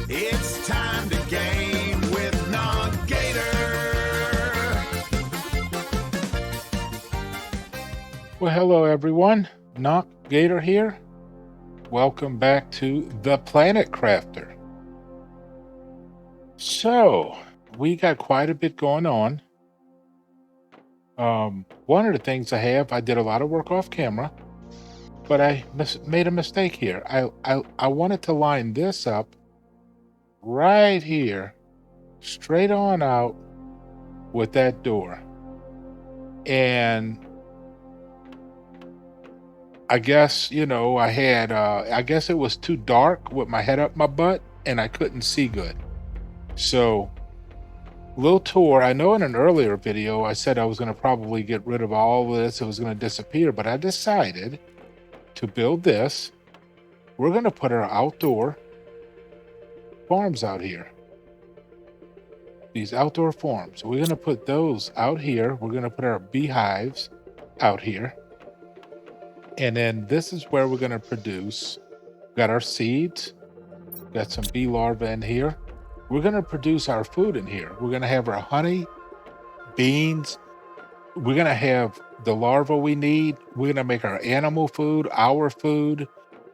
It's time to game with NogGator. Well, hello everyone. Knock Gator here. Welcome back to the Planet Crafter. So, we got quite a bit going on. One of the things I did a lot of work off camera, but I made a mistake here. I wanted to line this up right here, straight on out with that door. And I guess, I guess it was too dark with my head up my butt and I couldn't see good. So, little tour. I know in an earlier video I said I was going to probably get rid of all of this, it was going to disappear, but I decided to build this. We're going to put our outdoor farms out here. These outdoor farms. We're going to put those out here. We're going to put our beehives out here. And then this is where we're going to produce. Got our seeds. Got some bee larvae in here. We're going to produce our food in here. We're going to have our honey, beans. We're going to have the larvae we need. We're going to make our animal food, our food.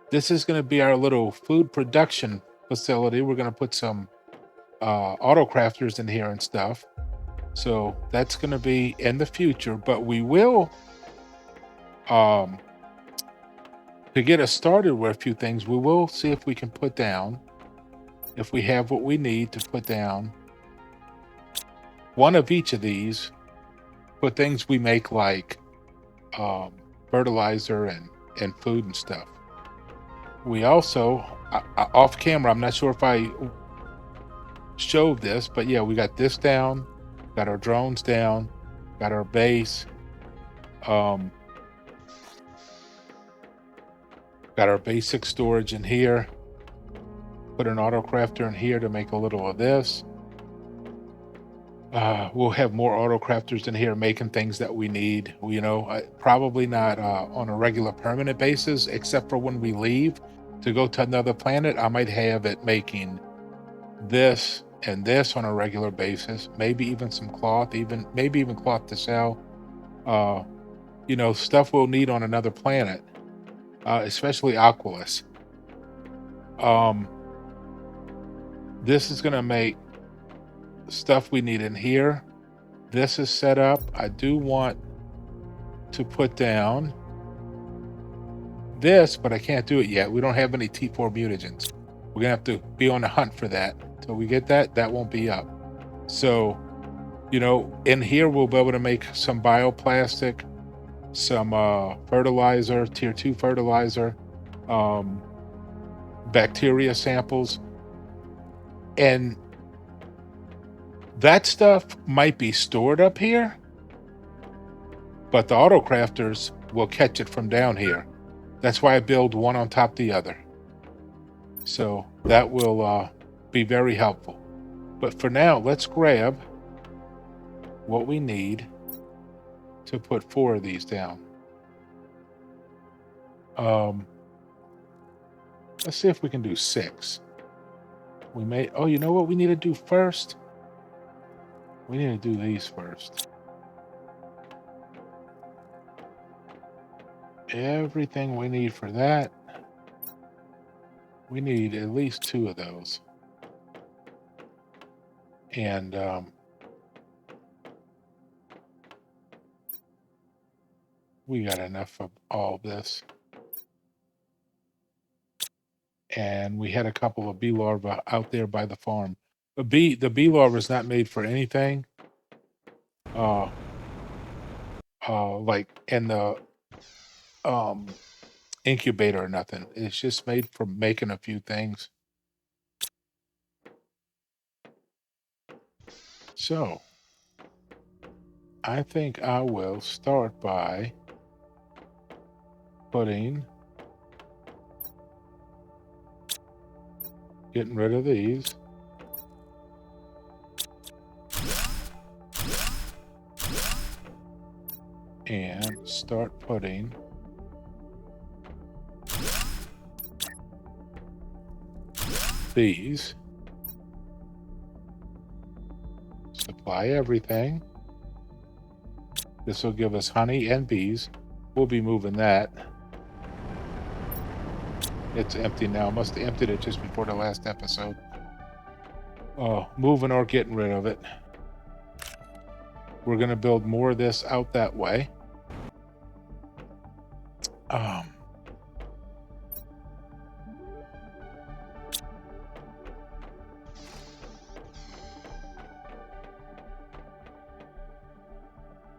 This is going to be our little food production facility. We're going to put some auto crafters in here and stuff. So that's going to be in the future, but we will, to get us started with a few things, we will see if we can put down, if we have what we need to put down one of each of these for things we make, like fertilizer and food and stuff. We also, off camera, I'm not sure if I showed this, but yeah, we got this down, got our drones down, got our base, got our basic storage in here. Put an auto crafter in here to make a little of this. We'll have more auto crafters in here making things that we need. Probably not on a regular permanent basis, except for when we leave to go to another planet. I might have it making this and this on a regular basis. Maybe even some cloth, maybe even cloth to sell. Stuff we'll need on another planet, especially Aquilus. This is going to make stuff we need in here. This is set up. I do want to put down this, but I can't do it yet. We don't have any T4 mutagens. We're going to have to be on the hunt for that. Till we get that, that won't be up. So, in here we'll be able to make some bioplastic, some fertilizer, tier 2 fertilizer, bacteria samples. And that stuff might be stored up here, but the auto crafters will catch it from down here. That's why I build one on top of the other. So that will be very helpful. But for now, let's grab what we need to put 4 of these down. Let's see if we can do 6. We may, you know what we need to do first? We need to do these first. Everything we need for that, we need at least 2 of those. And we got enough of all this. And we had a couple of bee larvae out there by the farm. The bee larva is not made for anything. Like in the incubator or nothing. It's just made for making a few things. So I think I will start by getting rid of these. And start putting these Supply everything. This will give us honey and bees. We'll be moving that. It's empty now. Must have emptied it just before the last episode. Oh, moving or getting rid of it. We're going to build more of this out that way.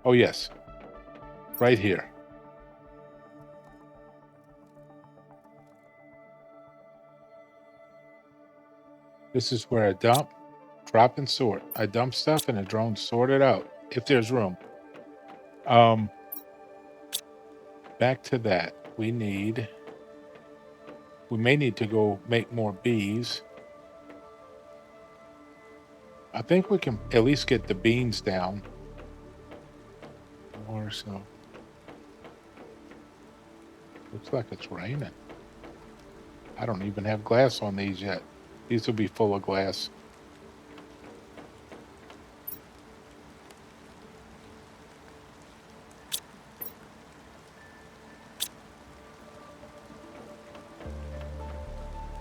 Oh, yes. Right here. This is where I dump, drop, and sort. I dump stuff and the drone sort it out if there's room. Back to that. We may need to go make more bees. I think we can at least get the beans down. Or so. Looks like it's raining. I don't even have glass on these yet. These will be full of glass.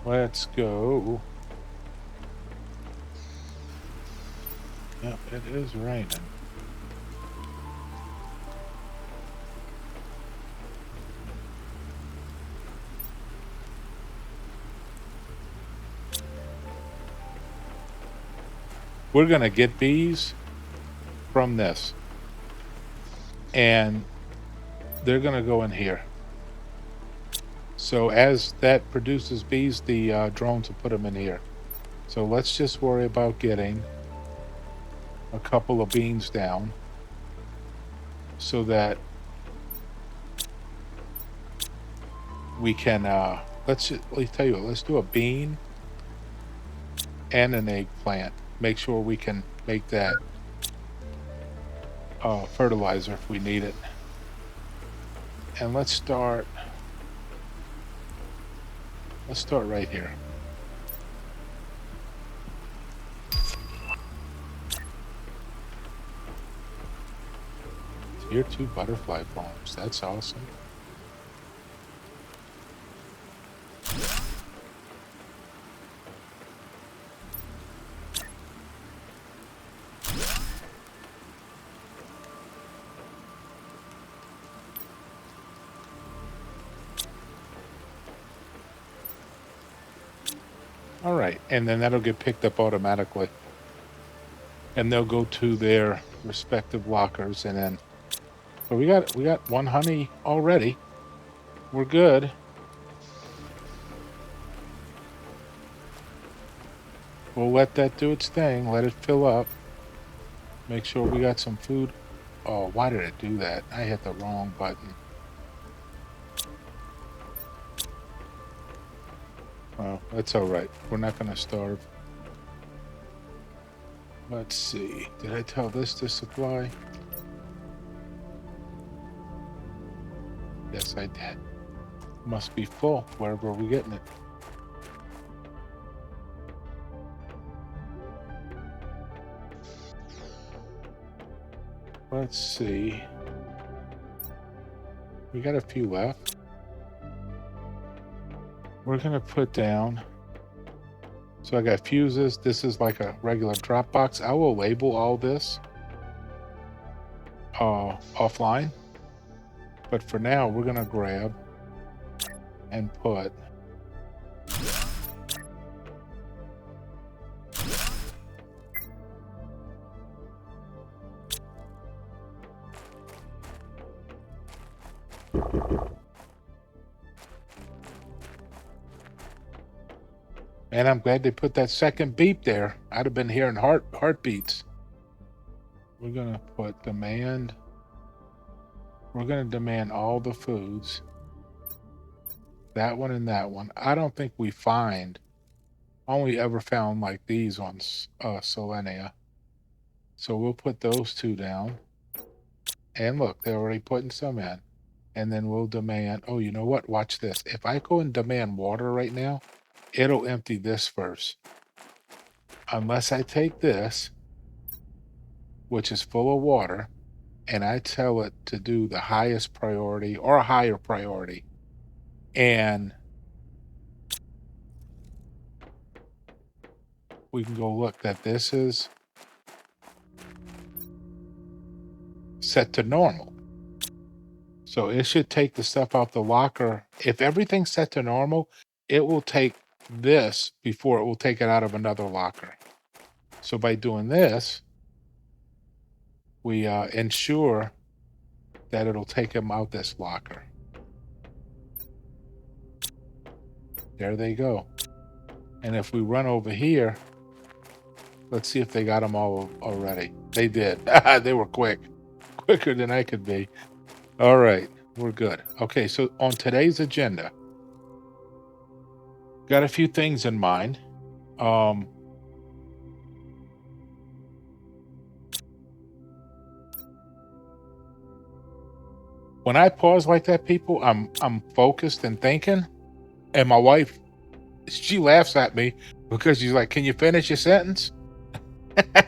Let's go. Yep, it is raining. We're going to get bees from this. And they're going to go in here. So as that produces bees, the drones will put them in here. So let's just worry about getting a couple of beans down so that we can, let me tell you what, let's do a bean and an eggplant. Make sure we can make that fertilizer if we need it. And let's start right here. Tier 2 butterfly farms. That's awesome. All right, and then that'll get picked up automatically. And they'll go to their respective lockers, and then so we got one honey already. We're good. We'll let that do its thing. Let it fill up. Make sure we got some food. Oh, why did it do that? I hit the wrong button. Well, that's all right. We're not going to starve. Let's see. Did I tell this to supply? Yes, I did. Must be full wherever we're getting it. Let's see. We got a few left. We're going to put down. So I got fuses. This is like a regular drop box. I will label all this offline. But for now, we're going to grab and put and I'm glad they put that second beep there. I'd have been hearing heartbeats. We're going to put demand. We're going to demand all the foods. That one and that one. I don't think we only ever found like these on Selenia. So we'll put those two down. And look, they're already putting some in. And then we'll demand, oh, you know what? Watch this. If I go and demand water right now, it'll empty this first. Unless I take this which is full of water, and I tell it to do the highest priority or a higher priority. And we can go look that this is set to normal. So it should take the stuff out the locker. If everything's set to normal, it will take this before it will take it out of another locker. So by doing this, we ensure that it'll take them out this locker. There they go. And if we run over here, let's see if they got them all already. They did. They were quick. Quicker than I could be. All right, we're good. Okay, so on today's agenda, got a few things in mind. When I pause like that, people, I'm focused and thinking, and my wife, she laughs at me because she's like, "Can you finish your sentence?"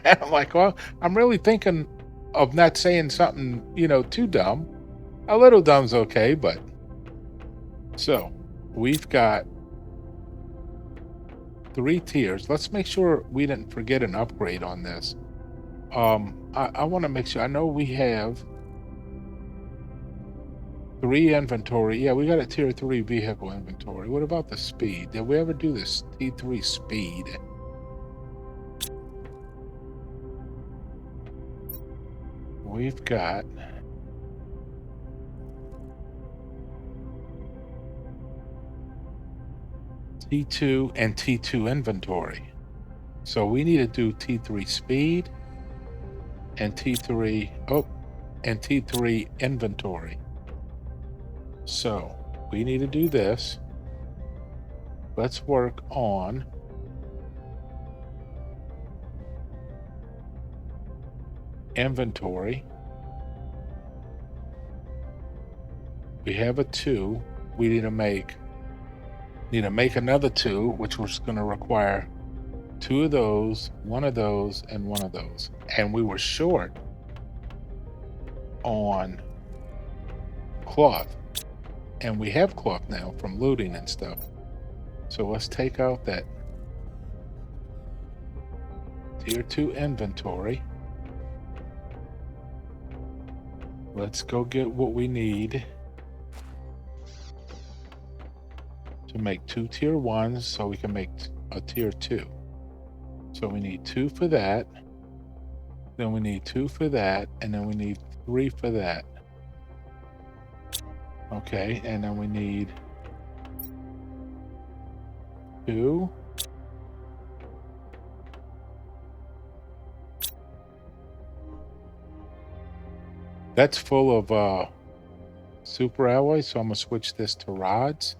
I'm like, "Well, I'm really thinking of not saying something, too dumb. A little dumb's okay, but." So we've got 3 tiers. Let's make sure we didn't forget an upgrade on this. I want to make sure. I know we have 3 inventory. Yeah, we got a tier 3 vehicle inventory. What about the speed? Did we ever do this T3 speed? We've got T2 and T2 inventory. So we need to do T3 speed and T3 and T3 inventory. So we need to do this. Let's work on inventory. We have a 2. We need to make another 2, which was going to require 2 of those, 1 of those, and 1 of those. And we were short on cloth. And we have cloth now from looting and stuff. So let's take out that tier 2 inventory. Let's go get what we need to make 2 tier 1s so we can make a tier 2. So we need 2 for that. Then we need 2 for that. And then we need 3 for that. Okay, and then we need 2. That's full of super alloys, so I'm gonna switch this to rods.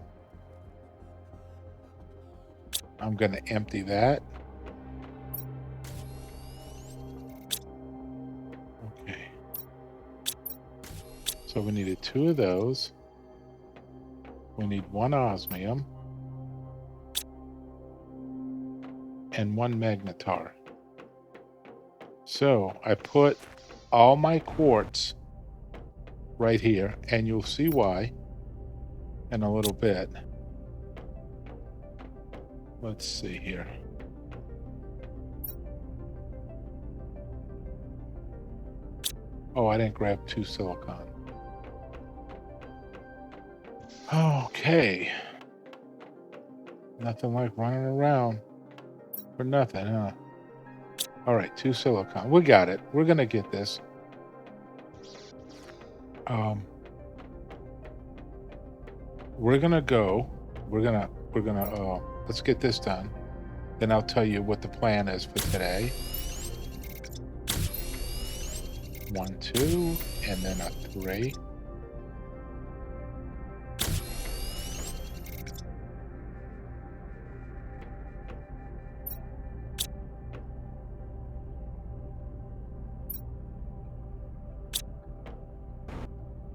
I'm gonna empty that. Okay. So we needed 2 of those. We need 1 osmium and 1 magnetar. So I put all my quartz right here, and you'll see why in a little bit. Let's see here. Oh, I didn't grab 2 silicon. Okay. Nothing like running around for nothing, huh? All right, 2 silicon. We got it. We're gonna get this. We're gonna go. We're gonna. Let's get this done. Then I'll tell you what the plan is for today. 1, 2, and then a 3.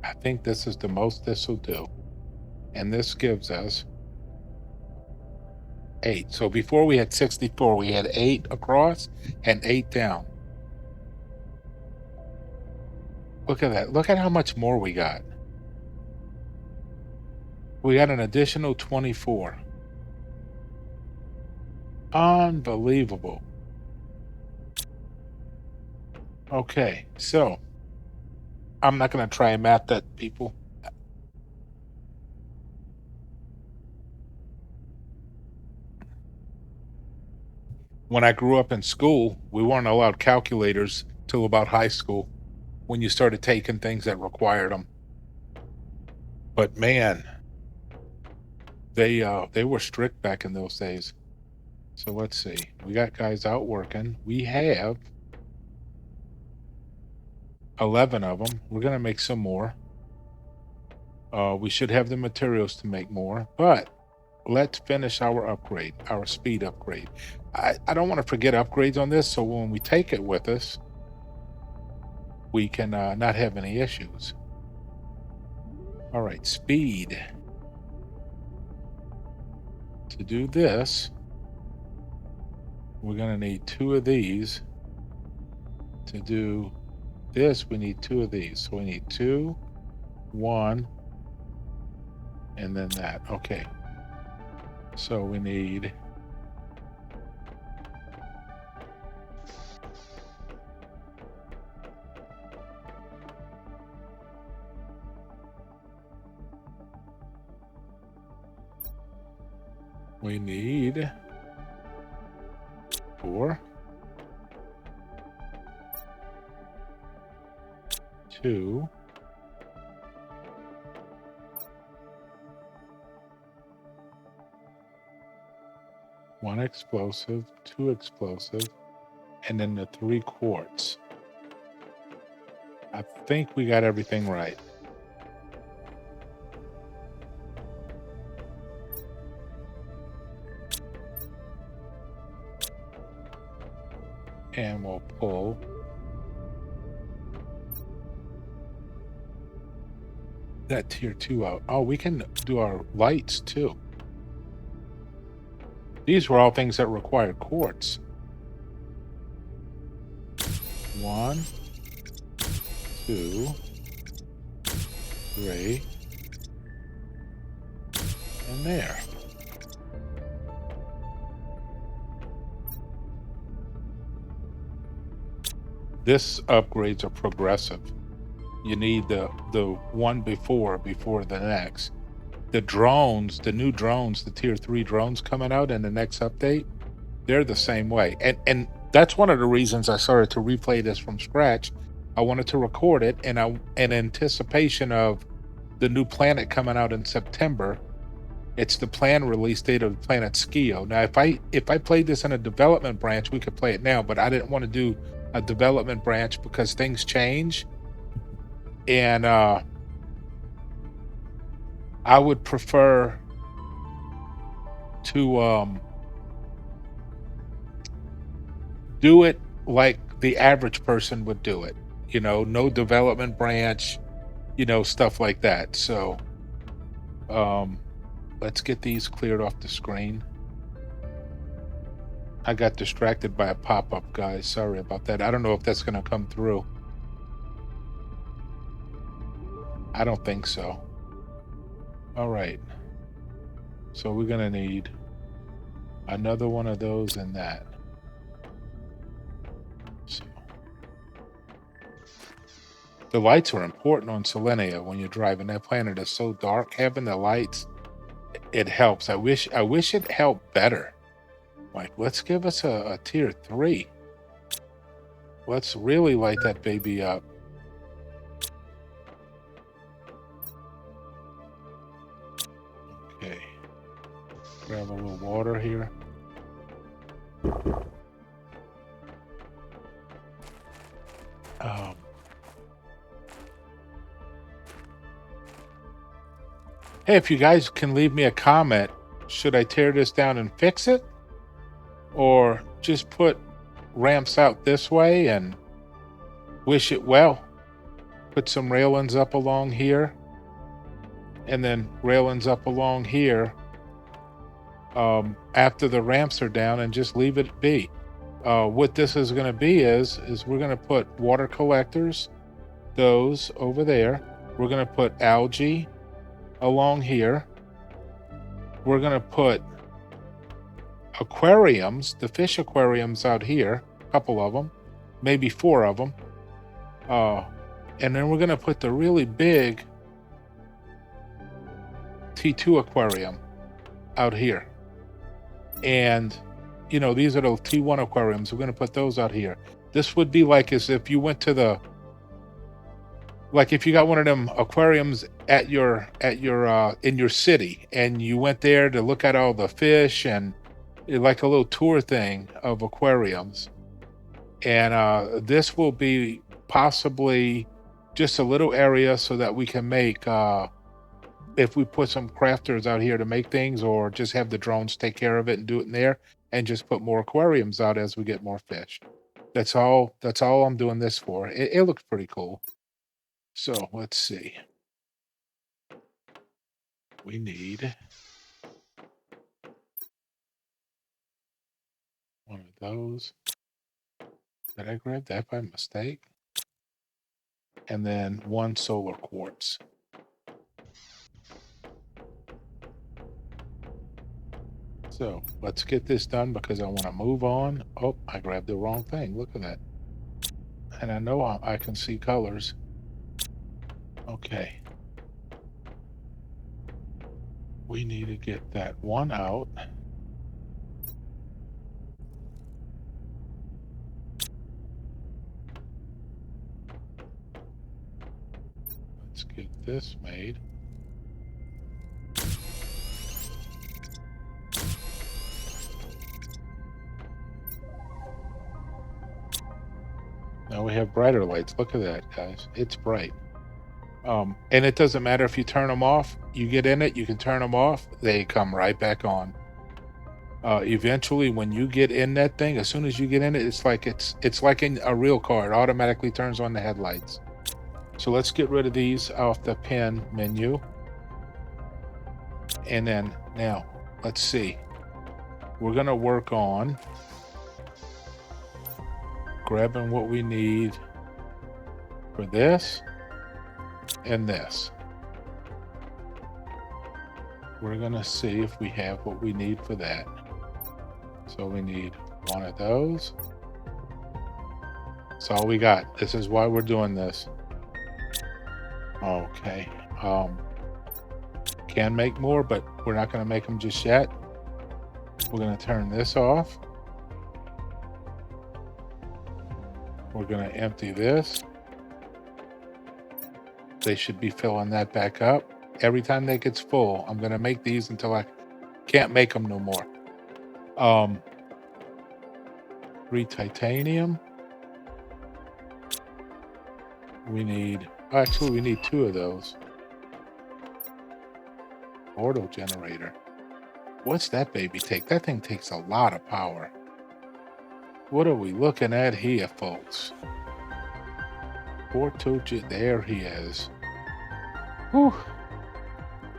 I think this is the most this will do. And this gives us 8. So before we had 64, we had 8 across and 8 down. Look at that. Look at how much more we got. We got an additional 24. Unbelievable. Okay, so I'm not going to try and math that, people. When I grew up in school, we weren't allowed calculators till about high school when you started taking things that required them. But man, they were strict back in those days. So let's see. We got guys out working. We have 11 of them. We're going to make some more. We should have the materials to make more, but let's finish our upgrade, our speed upgrade. I don't want to forget upgrades on this, so when we take it with us, we can not have any issues. All right, speed. To do this, we're going to need 2 of these. To do this, we need 2 of these. So we need 2, 1, and then that. Okay. So we need we need 4, 2, 1 explosive, 2 explosive, and then the 3 quartz. I think we got everything right. And we'll pull that tier 2 out. Oh, we can do our lights too. These were all things that required quartz. 1, 2, 3, and there. This upgrades are progressive. You need the one before the next. The drones, the new drones, the tier 3 drones coming out in the next update, they're the same way. And that's one of the reasons I started to replay this from scratch. I wanted to record it in anticipation of the new planet coming out in September. It's the planned release date of planet Skio. Now, if I played this in a development branch, we could play it now, but I didn't want to do a development branch because things change. And I would prefer to do it like the average person would do it. You know, no development branch, you know, stuff like that. So let's get these cleared off the screen. I got distracted by a pop-up, guys. Sorry about that. I don't know if that's going to come through. I don't think so. All right. So we're going to need another one of those and that. So the lights are important on Selenia when you're driving. That planet is so dark. Having the lights, it helps. I wish it helped better. Like, let's give us a tier 3. Let's really light that baby up. Okay. Grab a little water here. Hey, if you guys can leave me a comment, should I tear this down and fix it? Or just put ramps out this way and wish it well? Put some railings up along here, and then railings up along here after the ramps are down, and just leave it be. What this is going to be is we're going to put water collectors those over there. We're going to put algae along here. We're going to put aquariums, the fish aquariums out here, a couple of them, maybe 4 of them. And then we're going to put the really big T2 aquarium out here. And, you know, these are the T1 aquariums. We're going to put those out here. This would be like as if you went to like if you got one of them aquariums at your in your city, and you went there to look at all the fish, and like a little tour thing of aquariums. And this will be possibly just a little area so that we can make if we put some crafters out here to make things, or just have the drones take care of it and do it in there, and just put more aquariums out as we get more fish. That's all I'm doing this for. It looks pretty cool. So let's see. We need one of those. Did I grab that by mistake? And then 1 solar quartz. So let's get this done because I want to move on. Oh, I grabbed the wrong thing. Look at that. And I know I can see colors. Okay. We need to get that one out. Let's get this made. Now we have brighter lights. Look at that, guys. It's bright. And it doesn't matter if you turn them off. You get in it, you can turn them off. They come right back on. Eventually, when you get in that thing, as soon as you get in it, it's like in a real car. It automatically turns on the headlights. So let's get rid of these off the pin menu. And then now, let's see. We're gonna work on grabbing what we need for this and this. We're gonna see if we have what we need for that. So we need one of those. That's all we got. This is why we're doing this. Okay. Can make more, but we're not gonna make them just yet. We're gonna turn this off. We're gonna empty this. They should be filling that back up. Every time that gets full, I'm gonna make these until I can't make them no more. 3 titanium. We need, actually we need 2 of those. Auto generator. What's that baby take? That thing takes a lot of power. What are we looking at here, folks? There he is. Whew.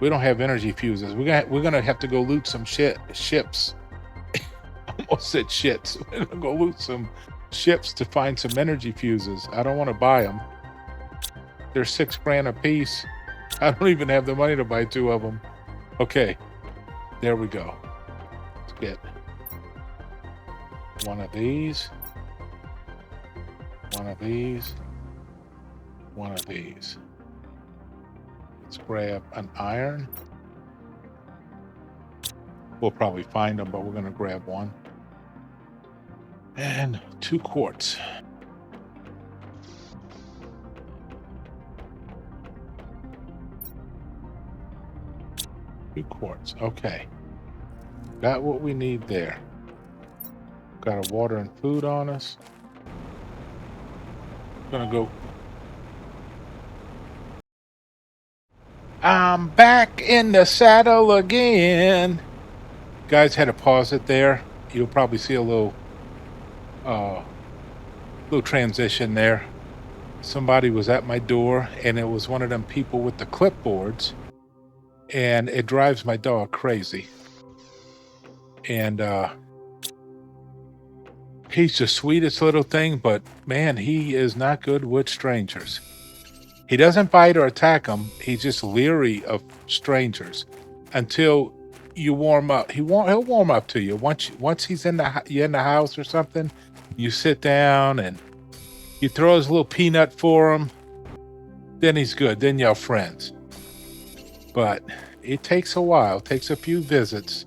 We don't have energy fuses. We're gonna have to go loot some ships. Almost said shits. We're gonna go loot some ships to find some energy fuses. I don't want to buy them. They're $6 grand a piece. I don't even have the money to buy 2 of them. Okay, there we go. Let's get one of these, one of these, one of these. Let's grab an iron. We'll probably find them, but we're going to grab one. And 2 quartz. Two quartz. Okay. Got what we need there. Got a water and food on us. Gonna go. I'm back in the saddle again. Guys, had to pause it there. You'll probably see a little transition there. Somebody was at my door, and it was one of them people with the clipboards, and it drives my dog crazy. And he's the sweetest little thing, but man, he is not good with strangers. He doesn't bite or attack them. He's just leery of strangers until you warm up. He'll warm up to you once he's you're in the house or something. You sit down and you throw his little peanut for him. Then he's good. Then y'all friends. But it takes a while. It takes a few visits.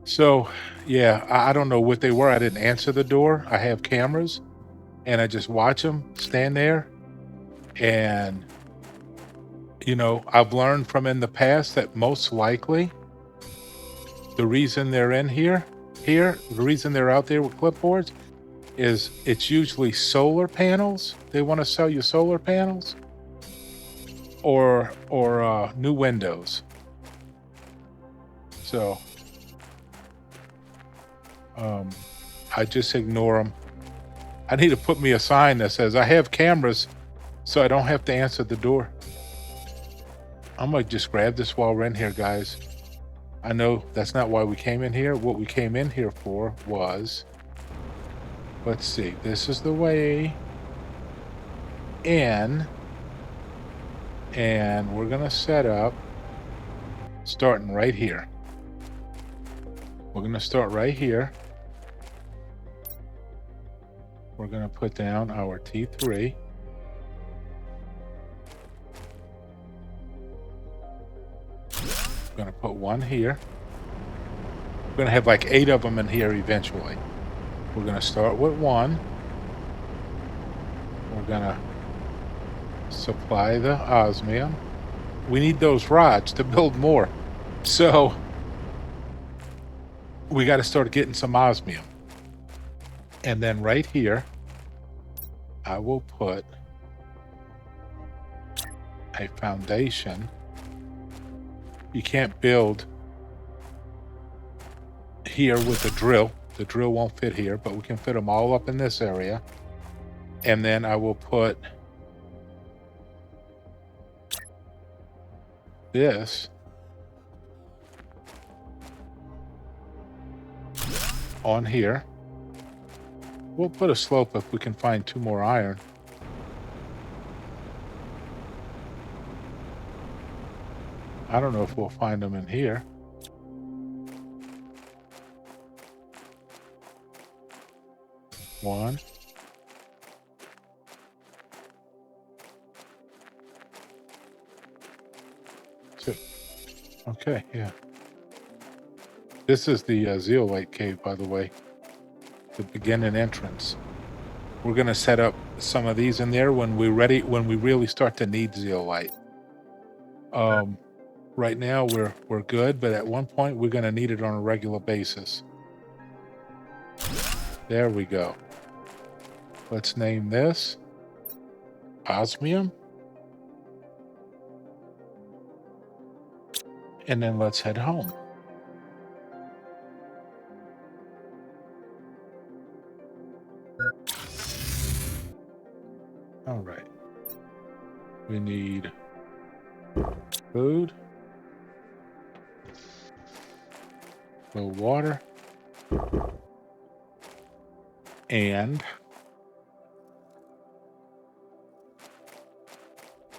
So yeah, I don't know what they were. I didn't answer the door. I have cameras, and I just watch them stand there. And I've learned from in the past that most likely the reason they're in the reason they're out there with clipboards is it's usually solar panels. They want to sell you solar panels or new windows. So I just ignore them. I need to put me a sign that says I have cameras so I don't have to answer the door. I'm gonna just grab this while we're in here, guys. I know that's not why we came in here. What we came in here for was, let's see, this is the way in, and we're gonna set up starting right here. We're gonna start right here. We're gonna put down our T3. We're gonna put one here. We're gonna have like 8 of them in here eventually. We're gonna start with one. We're gonna supply the osmium. We need those rods to build more. So we got to start getting some osmium. And then right here, I will put a foundation. You can't build here with a drill. The drill won't fit here, but we can fit them all up in this area. And then I will put this on here. We'll put a slope if we can find 2 more iron. I don't know if we'll find them in here. One. Two. Okay, yeah. This is the zeolite cave, by the way. The beginning entrance. We're going to set up some of these in there when we really start to need zeolite. Right now we're good, but at one point we're going to need it on a regular basis. There we go. Let's name this osmium. And then let's head home. All right. We need food, a little water, and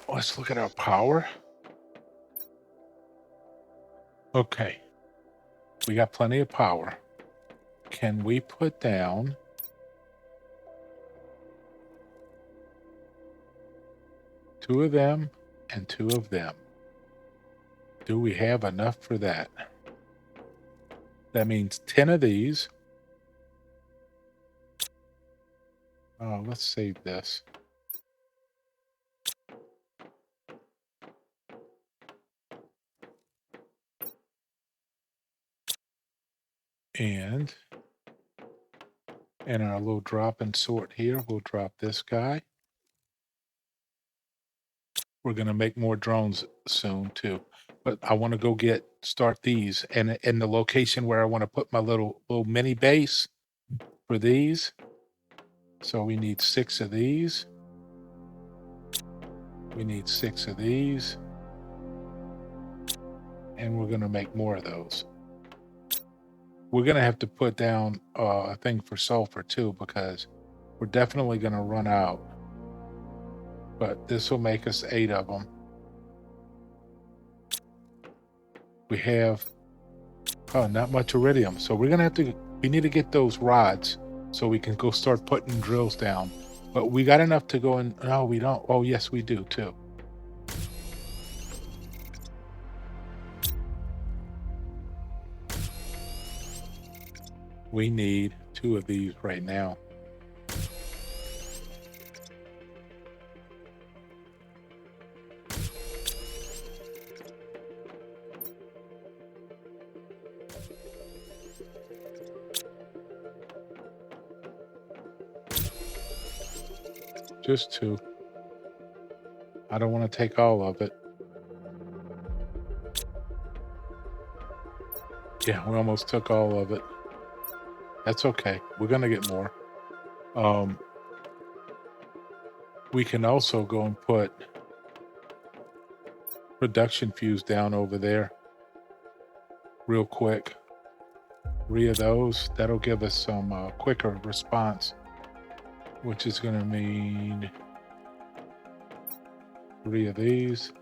let's look at our power. Okay. We got plenty of power. Can we put down two of them and 2 of them? Do we have enough for that? That means 10 of these. Oh, let's save this. And in our little drop and sort here, we'll drop this guy. We're going to make more drones soon too. But I want to go start these. And in the location where I want to put my little mini base for these. So we need 6 of these. We need 6 of these. And we're going to make more of those. We're going to have to put down a thing for sulfur too, because we're definitely going to run out. But this will make us 8 of them. We have, oh, not much iridium. So we're going to we need to get those rods so we can go start putting drills down. But we got enough to go in. No, we don't. Oh, yes, we do too. We need 2 of these right now. Just 2. I don't want to take all of it. Yeah, we almost took all of it. That's okay. We're going to get more. We can also go and put production fuse down over there real quick. 3 of those. That'll give us some quicker response, which is going to mean 3 of these.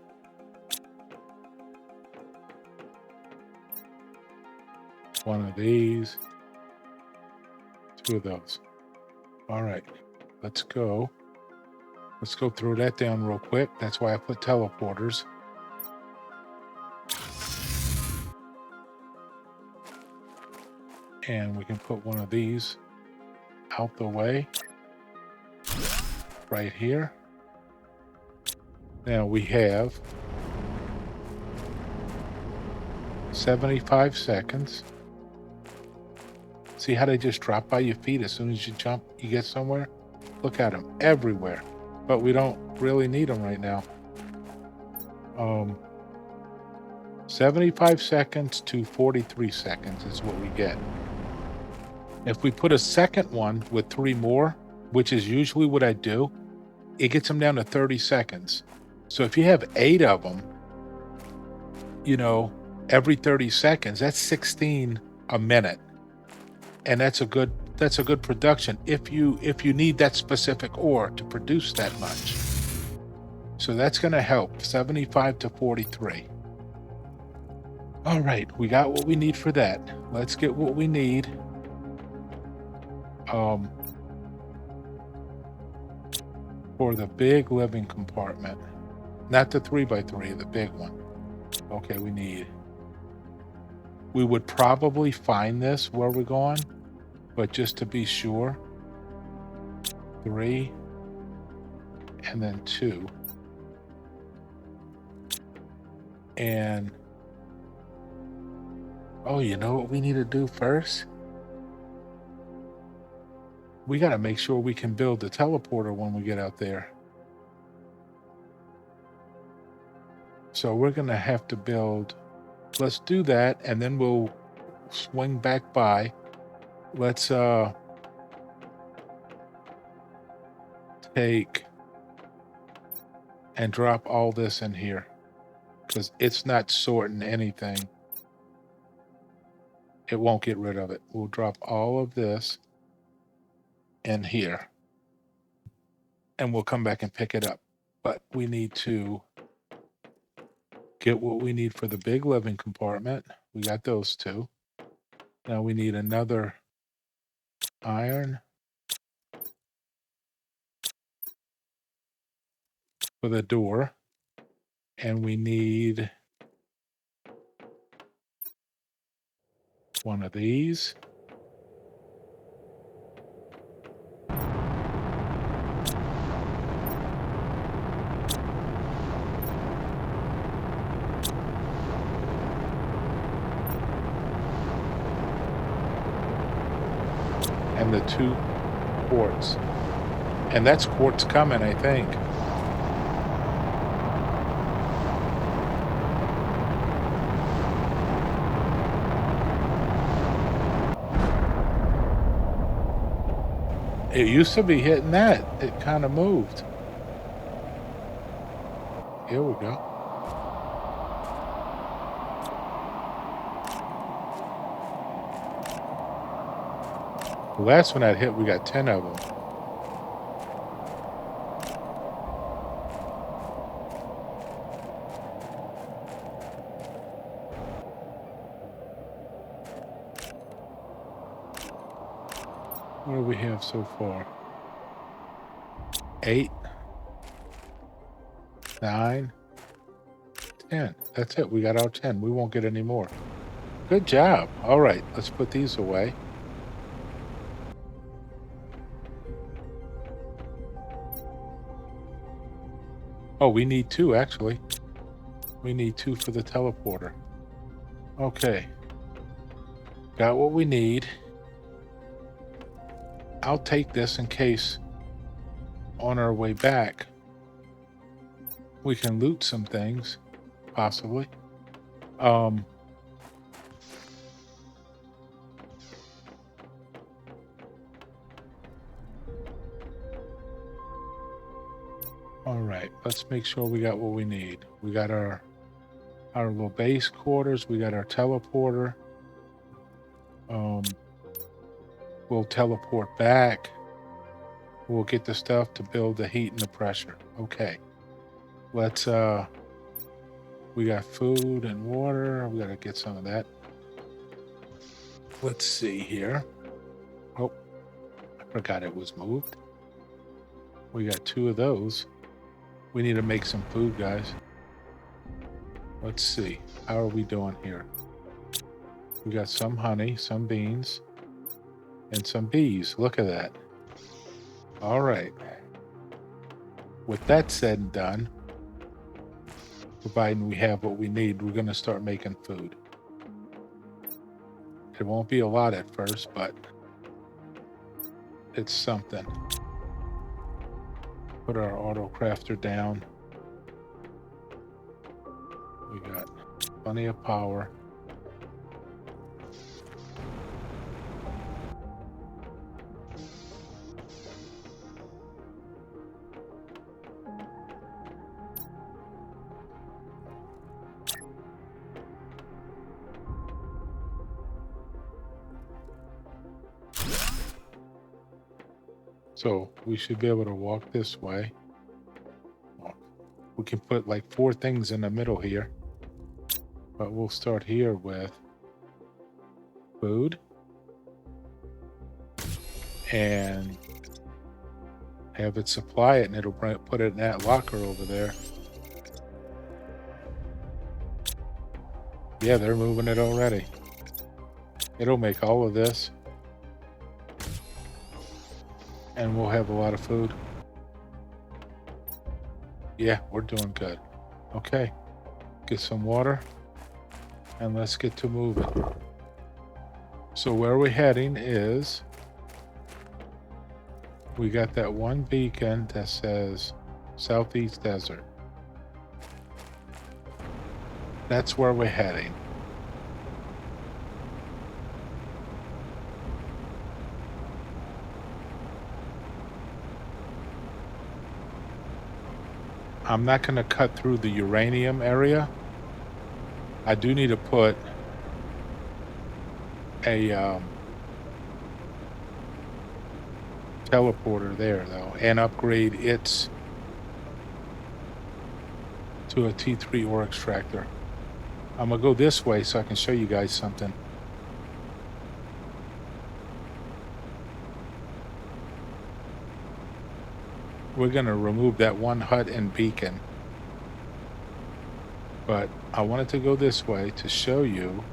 1 of these. 2 of those. All right, let's go. Let's go throw that down real quick. That's why I put teleporters. And we can put 1 of these out the way. Right here. Now we have 75 seconds. See how they just drop by your feet as soon as you jump, you get somewhere? Look at them everywhere. But we don't really need them right now. 75 seconds to 43 seconds is what we get. If we put a second one with 3 more, which is usually what I do, it gets them down to 30 seconds. So if you have 8 of them, you know, every 30 seconds, that's 16 a minute. And that's a good production if you need that specific ore to produce that much. So that's going to help. 75 to 43. All right, we got what we need for that. Let's get what we need. For the big living compartment, not the 3x3, the big one. Okay, we would probably find this where we're going, but just to be sure, 3 and then 2. And oh, you know what we need to do first? We got to make sure we can build the teleporter when we get out there. So we're going to have to build. Let's do that, and then we'll swing back by. Let's take and drop all this in here because it's not sorting anything. It won't get rid of it. We'll drop all of this in here and we'll come back and pick it up. But we need to get what we need for the big living compartment. We got those 2. Now we need another iron for the door, and we need 1 of these. And the 2 quartz. And that's quartz coming, I think. It used to be hitting that. It kind of moved. Here we go. The last one I hit, we got 10 of them. What do we have so far? 8, 9, 10. That's it. We got our 10. We won't get any more. Good job. All right, let's put these away. Oh, we need 2, actually. We need 2 for the teleporter. Okay. Got what we need. I'll take this in case on our way back we can loot some things, possibly. All right, let's make sure we got what we need. We got our little base quarters. We got our teleporter. We'll teleport back. We'll get the stuff to build the heat and the pressure. Okay. Let's we got food and water. We gotta get some of that. Let's see here. Oh, I forgot it was moved. We got 2 of those. We need to make some food, guys. Let's see. How are we doing here? We got some honey, some beans, and some bees. Look at that. All right. With that said and done, providing we have what we need, we're going to start making food. It won't be a lot at first, but it's something. Put our auto crafter down. We got plenty of power. So we should be able to walk this way. We can put like 4 things in the middle here. But we'll start here with food. And have it supply it, and it'll put it in that locker over there. Yeah, they're moving it already. It'll make all of this. And we'll have a lot of food. Yeah, we're doing good. Okay. Get some water. And let's get to moving. So where we're heading is... we got that one beacon that says Southeast Desert. That's where we're heading. I'm not going to cut through the uranium area. I do need to put a teleporter there, though, and upgrade its to a T3 ore extractor. I'm going to go this way so I can show you guys something. We're going to remove that one hut and beacon. But I wanted to go this way to show you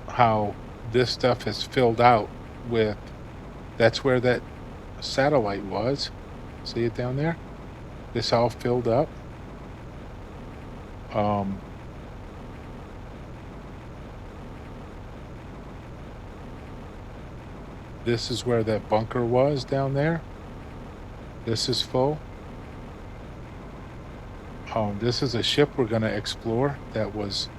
how this stuff is filled out with... that's where that satellite was. See it down there? This all filled up. This is where that bunker was down there. This is full. This is a ship we're going to explore that was...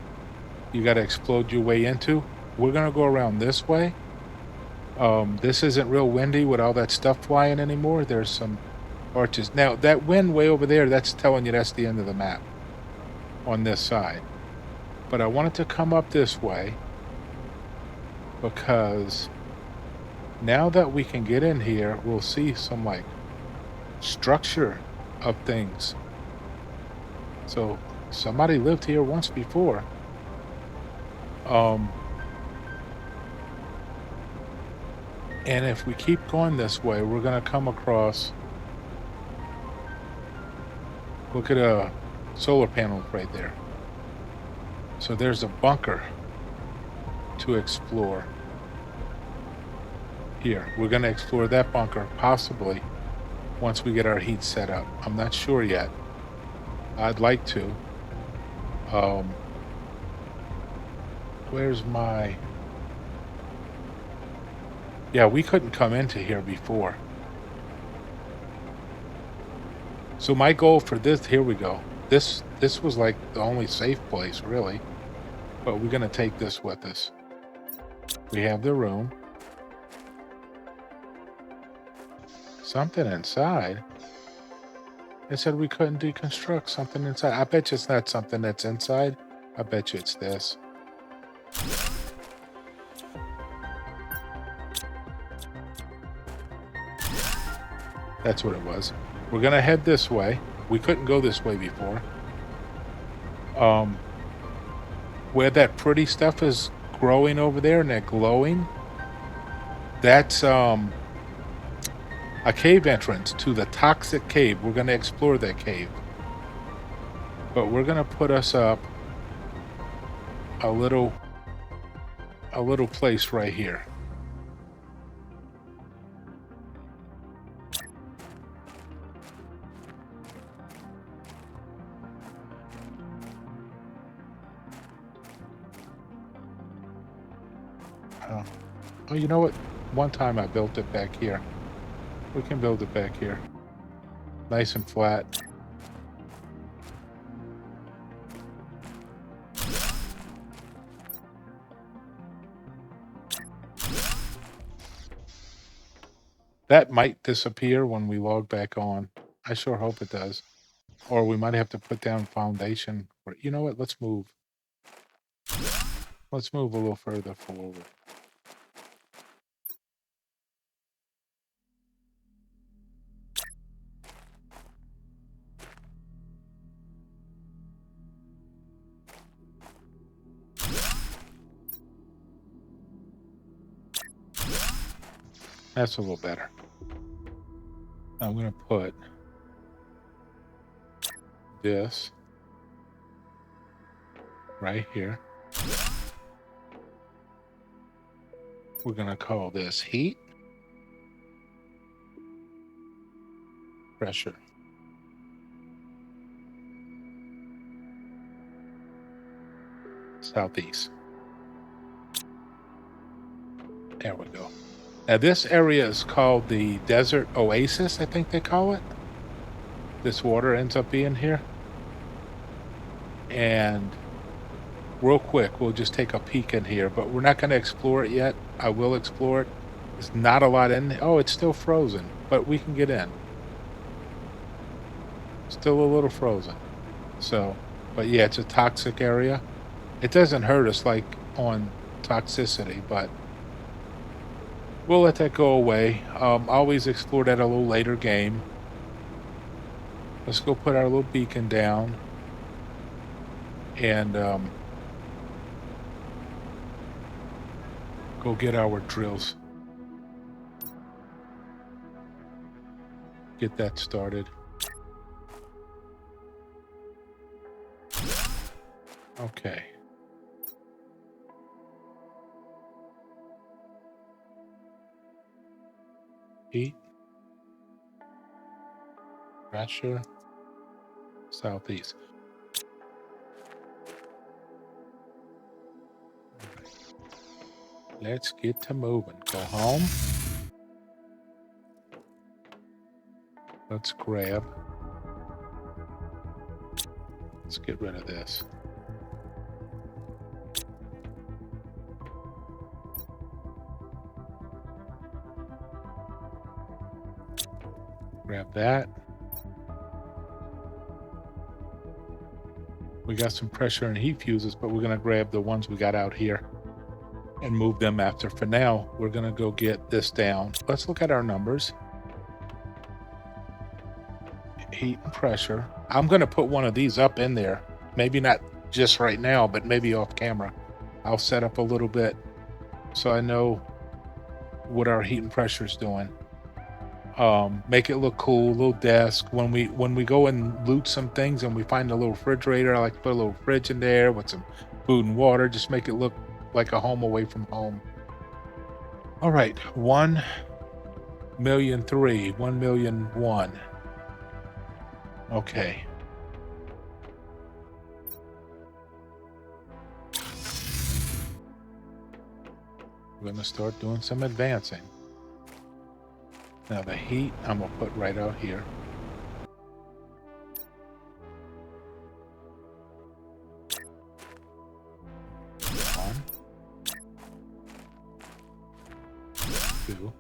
you got to explode your way into. We're going to go around this way. This isn't real windy with all that stuff flying anymore. There's some arches. Now, that wind way over there, that's telling you that's the end of the map on this side. But I wanted to come up this way because now that we can get in here, we'll see some, like, structure of things. So, somebody lived here once before. And if we keep going this way, we're going to come across... Look at a solar panel right there. So there's a bunker to explore. Here, we're going to explore that bunker, possibly, once we get our heat set up. I'm not sure yet. I'd like to. Where's my... Yeah, we couldn't come into here before. So my goal for this... Here we go. This was like the only safe place, really. But we're going to take this with us. We have the room. Something inside. It said we couldn't deconstruct something inside. I bet you it's not something that's inside. I bet you it's this. That's what it was. We're gonna head this way. We couldn't go this way before. Where that pretty stuff is growing over there and that glowing, that's a cave entrance to the toxic cave. We're gonna explore that cave. But we're gonna put us up a little place right here. Oh, you know what? One time I built it back here. We can build it back here. Nice and flat. That might disappear when we log back on. I sure hope it does. Or we might have to put down foundation. Or, you know what? Let's move. Let's move a little further forward. That's a little better. I'm going to put this right here. We're going to call this heat, pressure. Southeast. There we go. Now this area is called the Desert Oasis, I think they call it. This water ends up being here. And real quick, we'll just take a peek in here, but we're not going to explore it yet. I will explore it. There's not a lot in there. Oh, it's still frozen, but we can get in. Still a little frozen. So, but yeah, it's a toxic area. It doesn't hurt us like on toxicity, but we'll let that go away. Always explore that a little later game. Let's go put our little beacon down. And go get our drills. Get that started. Okay. Heat. Pressure. Southeast. Let's get to moving. Go home. Let's grab. Let's get rid of this. Grab that. We got some pressure and heat fuses, but we're going to grab the ones we got out here and move them after. For now, we're going to go get this down. Let's look at our numbers. Heat and pressure. I'm going to put one of these up in there. Maybe not just right now, but maybe off camera. I'll set up a little bit so I know what our heat and pressure is doing. Make it look cool, little desk. When we go and loot some things and we find a little refrigerator, I like to put a little fridge in there with some food and water. Just make it look like a home away from home. All right, 1,000,003, 1,000,001. Okay. We're gonna start doing some advancing. Now the heat I'm gonna put right out here. One, two,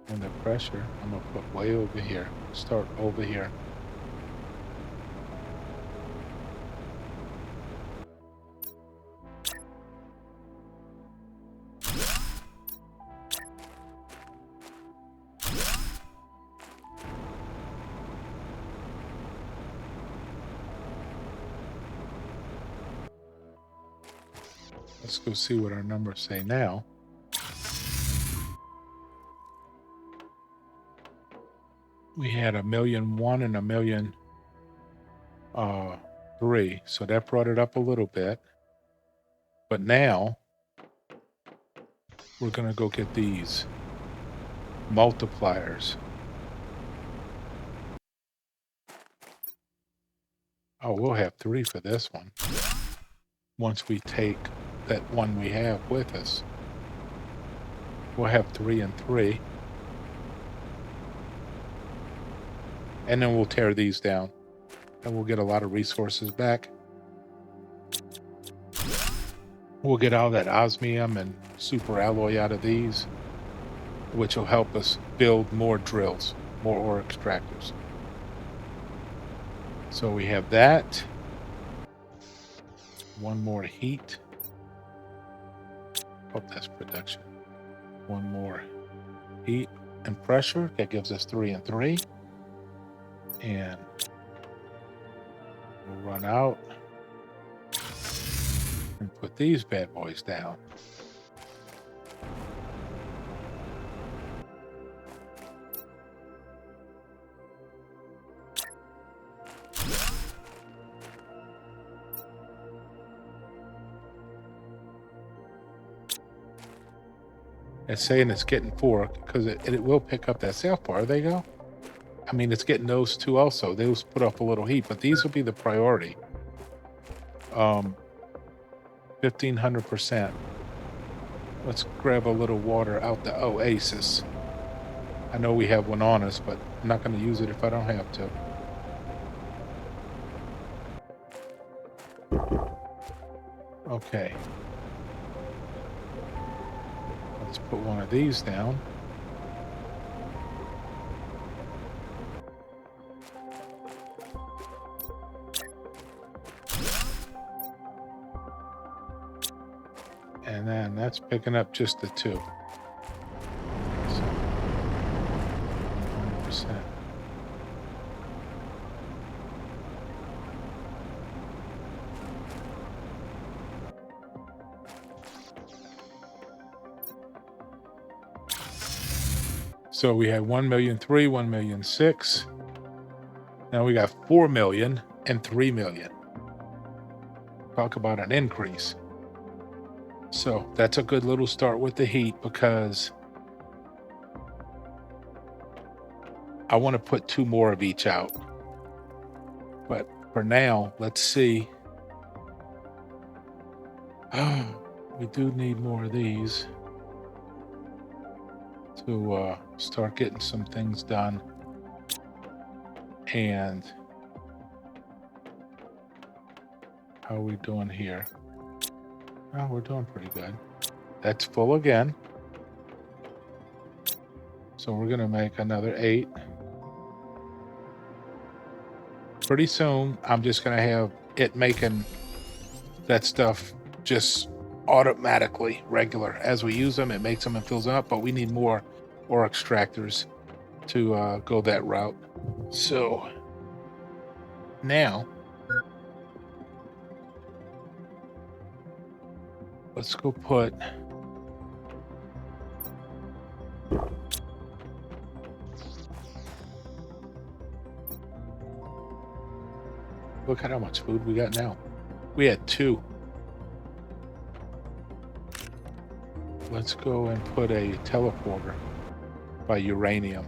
and the pressure I'm gonna put way over here. Start over here. Let's go see what our numbers say now. We had 1,000,001 and 1,000,003, so that brought it up a little bit. But now we're gonna go get these multipliers. Oh, we'll have 3 for this one. Once we take that one we have with us, we'll have 3 and 3. And then we'll tear these down and we'll get a lot of resources back. We'll get all that osmium and super alloy out of these, which will help us build more drills, more ore extractors. So we have that. One more heat. Hope that's production. One more heat and pressure. That gives us 3 and 3. And we'll run out and put these bad boys down. It's saying it's getting 4 because it will pick up that self bar. There you go. I mean, it's getting those 2 also. Those put up a little heat, but these will be the priority. 1,500%. Let's grab a little water out the oasis. I know we have one on us, but I'm not going to use it if I don't have to. Okay. Let's put one of these down. And then that's picking up just the 2. So, 100%. So we had 1,000,003, 1,000,006. Now we got 4 million and 3 million. Talk about an increase. So that's a good little start with the heat because I want to put 2 more of each out. But for now, let's see. We do need more of these to start getting some things done. And how are we doing here? Oh, we're doing pretty good. That's full again. So we're going to make another 8. Pretty soon, I'm just going to have it making that stuff just automatically regular. As we use them, it makes them and fills them up, but we need more ore extractors to go that route. So now let's go put Look at how much food we got now. We had 2. Let's go and put a teleporter by uranium.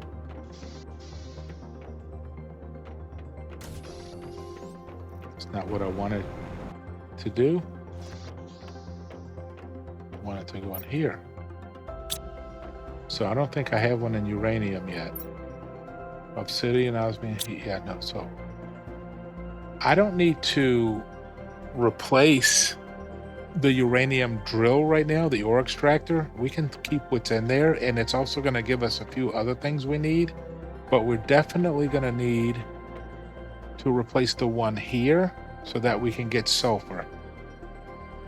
It's not what I wanted to do. I want it to go in here. So I don't think I have one in uranium yet. Obsidian, osmium, heat. Yeah, no. So I don't need to replace the uranium drill right now, the ore extractor. We can keep what's in there, and it's also going to give us a few other things we need, but we're definitely going to need to replace the one here so that we can get sulfur.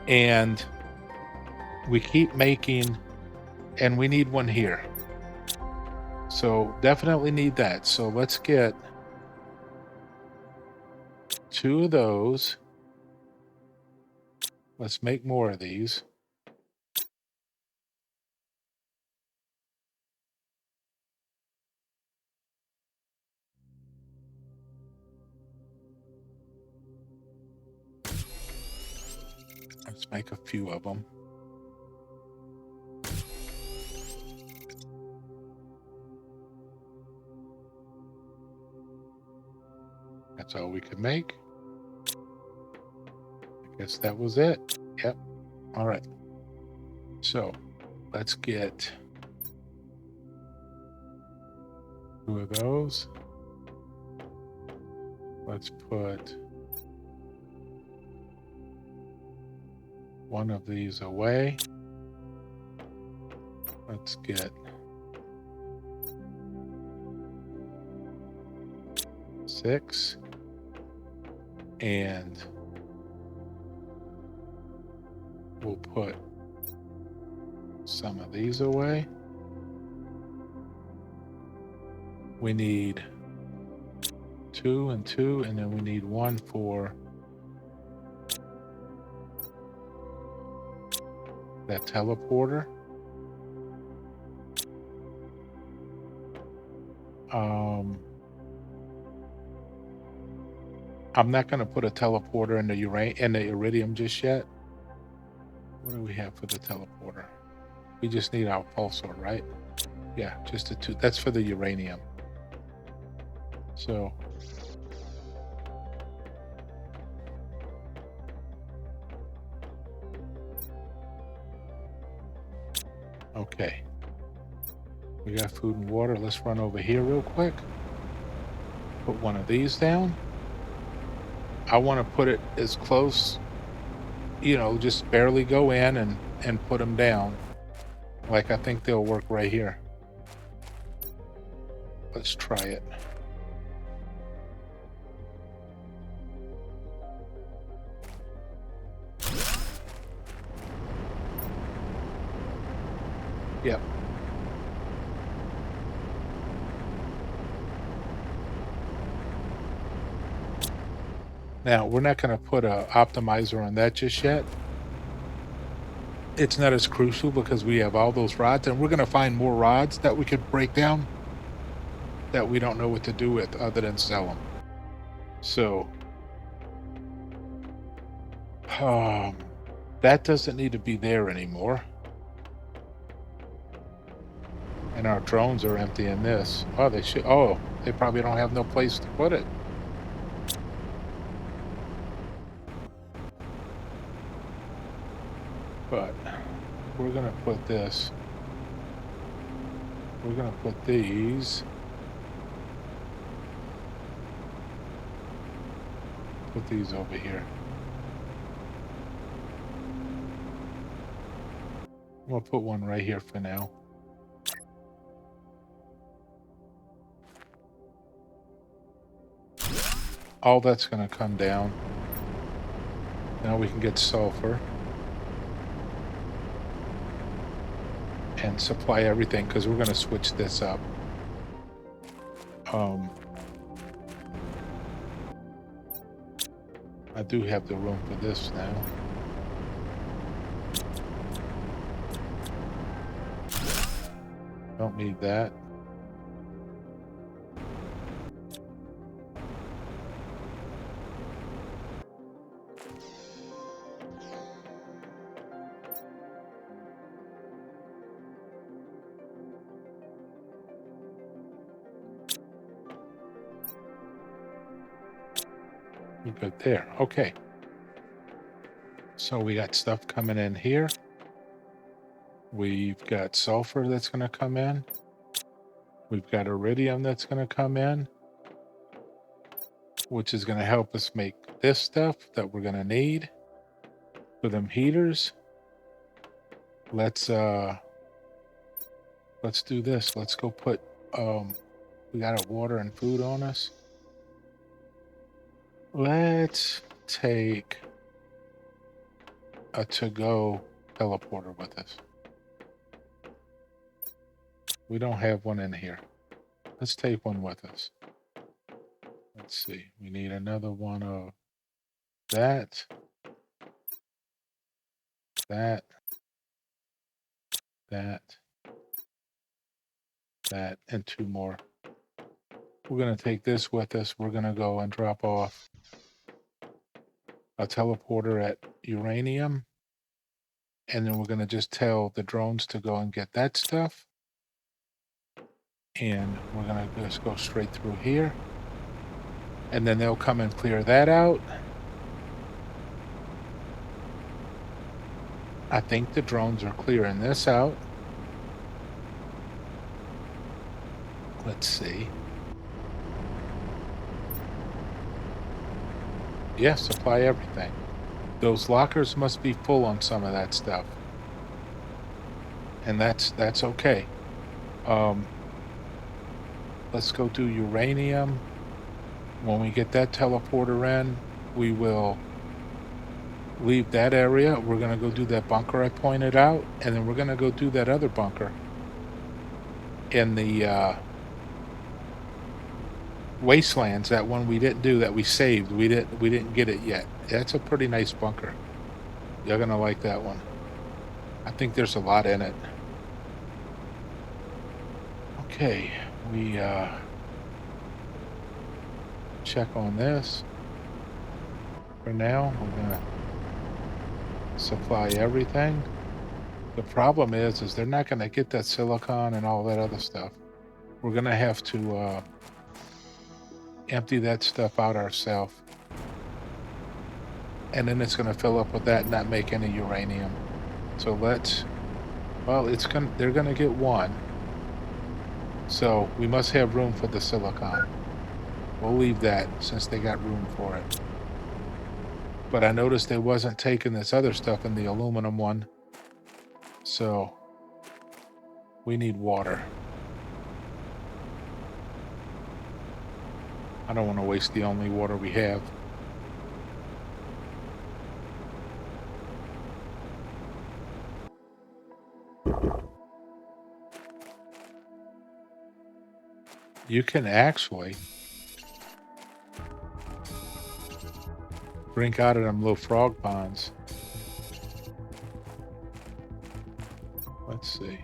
And we keep making, and we need one here. So definitely need that. So let's get 2 of those. Let's make more of these. Let's make a few of them. That's all we could make. I guess that was it. Yep. All right. So let's get 2 of those. Let's put 1 of these away. Let's get 6. And we'll put some of these away. We need 2 and 2, and then we need 1 for that teleporter. I'm not going to put a teleporter in the iridium just yet. What do we have for the teleporter? We just need our pulsar, right? Yeah, just the 2. That's for the uranium. So okay. We got food and water. Let's run over here real quick. Put 1 of these down. I want to put it as close, just barely go in and put them down. Like, I think they'll work right here. Let's try it. Yep. Now, we're not going to put an optimizer on that just yet. It's not as crucial because we have all those rods, and we're going to find more rods that we could break down that we don't know what to do with other than sell them. So, that doesn't need to be there anymore. And our drones are emptying this. Oh, they should. Oh, they probably don't have no place to put it. But we're going to put this. We're going to put these. Put these over here. We'll put one right here for now. All that's going to come down. Now we can get sulfur. And supply everything because we're going to switch this up. I do have the room for this now. Don't need that. We're good there. Okay. So we got stuff coming in here. We've got sulfur that's going to come in. We've got iridium that's going to come in, which is going to help us make this stuff that we're going to need for them heaters. Let's do this. Let's go put we got a water and food on us. Let's take a to-go teleporter with us. We don't have one in here. Let's take one with us. Let's see. We need another one of that, that, and two more. We're going to take this with us. We're going to go and drop off a teleporter at uranium. And then we're going to just tell the drones to go and get that stuff. And we're going to just go straight through here. And then they'll come and clear that out. I think the drones are clearing this out. Let's see. Yeah, supply everything. Those lockers must be full on some of that stuff. And that's okay. Let's go do uranium. When we get that teleporter in, we will leave that area. We're going to go do that bunker I pointed out, and then we're going to go do that other bunker in the wastelands, that one we didn't do, that we saved. We didn't get it yet. That's a pretty nice bunker. You're going to like that one. I think there's a lot in it. Okay, we check on this. For now, we're going to supply everything. The problem is they're not going to get that silicon and all that other stuff. We're going to have to empty that stuff out ourselves. And then it's going to fill up with that and not make any uranium. So they're going to get one. So we must have room for the silicon. We'll leave that since they got room for it. But I noticed they wasn't taking this other stuff in the aluminum one. So we need water. I don't want to waste the only water we have. You can actually drink out of them little frog ponds. Let's see.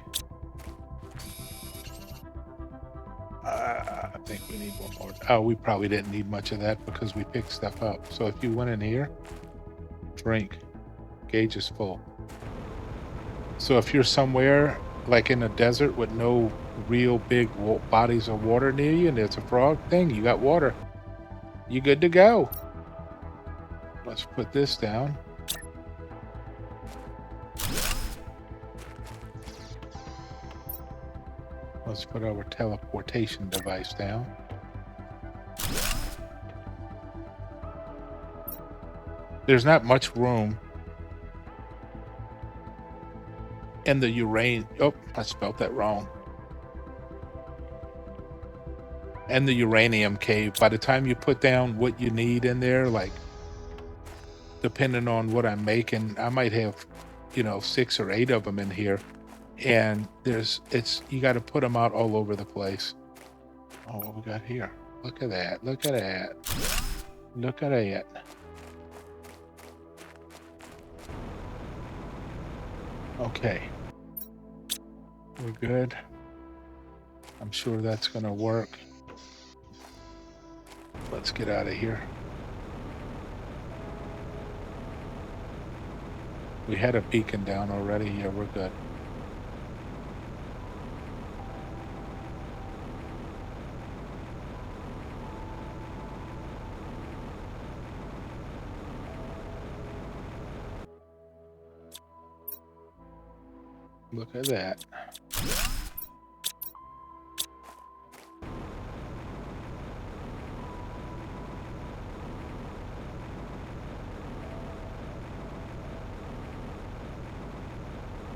I think we need one more. Oh, we probably didn't need much of that because we picked stuff up. So if you went in here, drink. Gauge is full. So if you're somewhere like in a desert with no real big bodies of water near you and there's a frog thing, you got water. You good to go. Let's put this down. Let's put our teleportation device down. There's not much room in the uranium. Oh, I spelled that wrong. And the uranium cave. By the time you put down what you need in there, like depending on what I'm making, I might have, 6 or 8 of them in here. And you got to put them out all over the place. Oh, what we got here? Look at that. Look at that. Look at that. Okay. We're good. I'm sure that's going to work. Let's get out of here. We had a beacon down already. Yeah, we're good. Look at that.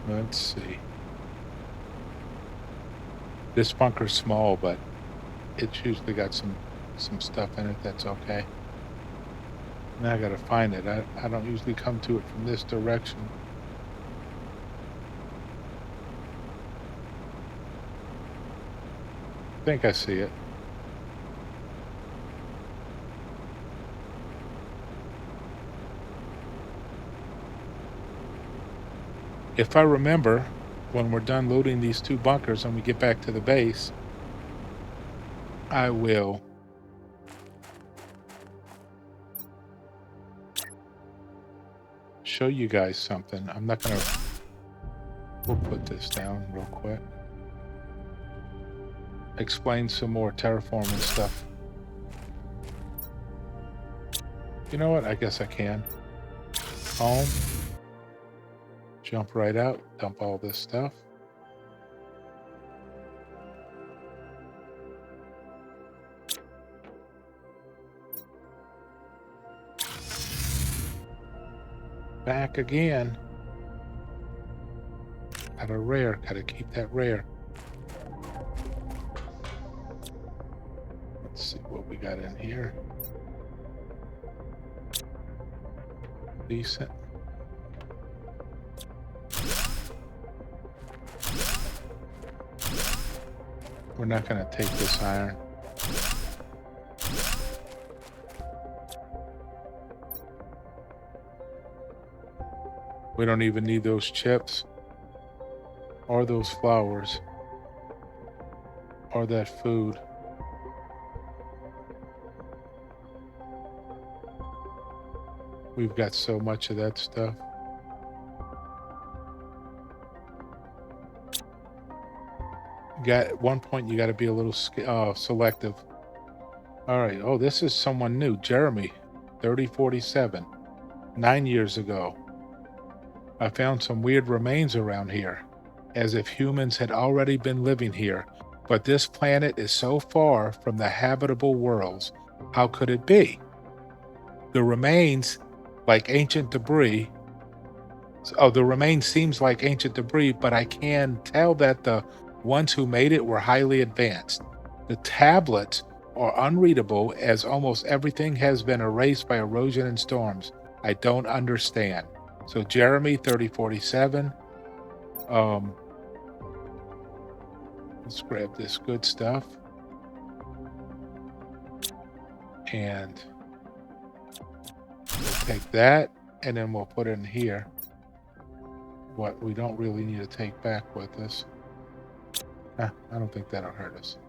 Let's see. This bunker's small, but it's usually got some stuff in it that's okay. Now I gotta find it. I don't usually come to it from this direction. I think I see it. If I remember, when we're done loading these two bunkers and we get back to the base, I will show you guys something. I'm not gonna... We'll put this down real quick. Explain some more terraforming stuff. You know what? I guess I can. Home. Jump right out. Dump all this stuff. Back again. Got a rare. Gotta keep that rare. Let's see what we got in here. Decent. We're not going to take this iron. We don't even need those chips or those flowers or that food. We've got so much of that stuff. At one point, you got to be a little selective. All right. Oh, this is someone new. Jeremy, 3047. 9 years ago, I found some weird remains around here, as if humans had already been living here. But this planet is so far from the habitable worlds. How could it be? The remains, like ancient debris. Oh, the remains seems like ancient debris, but I can tell that the ones who made it were highly advanced. The tablets are unreadable, as almost everything has been erased by erosion and storms. I don't understand. So Jeremy, 3047. Let's grab this good stuff. And we'll take that, and then we'll put it in here. What we don't really need to take back with us. I don't think that'll hurt us.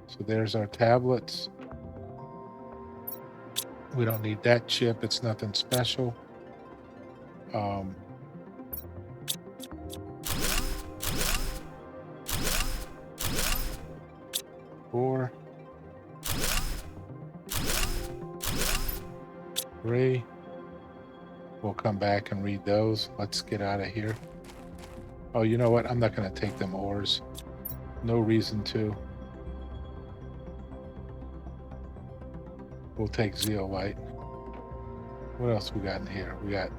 So there's our tablets. We don't need that chip. It's nothing special. Four. 3. We'll come back and read those. Let's get out of here. Oh, you know what? I'm not going to take them ores. No reason to. We'll take zeolite. What else we got in here? We got